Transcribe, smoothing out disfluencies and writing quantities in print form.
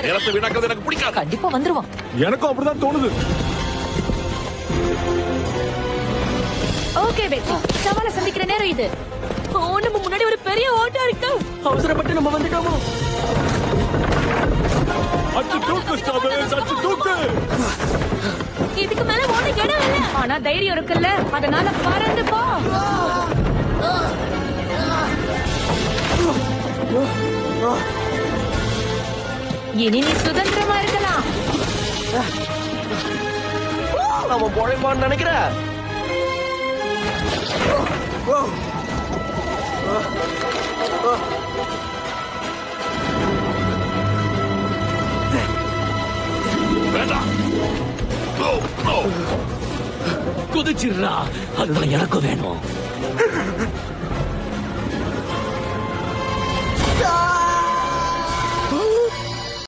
வந்துருவாரு. நேரத்தை வீணாக்குறது எனக்கு பிடிக்காது. கண்டிப்பா வந்துருவான். எனக்கும் அப்படிதான் தோணுது. ஓகே பேபி, சவாலை சந்திக்கிற நேரம் இது. நம்ம முன்னாடி ஒரு பெரிய ஓட்டம் இருக்கு. அவசரப்பட்டு நம்ம வந்துட்டோமோ? அச்சு தூக்கு ஸ்ட்ராபெரிஸ், அச்சு தூக்கு. இதுக்கு மேல ஓட இடம் இல்ல. ஆனா தைரியம் இருக்குல்ல, அதனால பறந்து போ. இனி நீ சுதந்திரமா இருக்கலாம். அவன் பொழைப்பான்னு நினைக்கிற? வேண்டாம். No, no. குதிச்சிடுறா, அதுதான் எனக்கு வேணும்.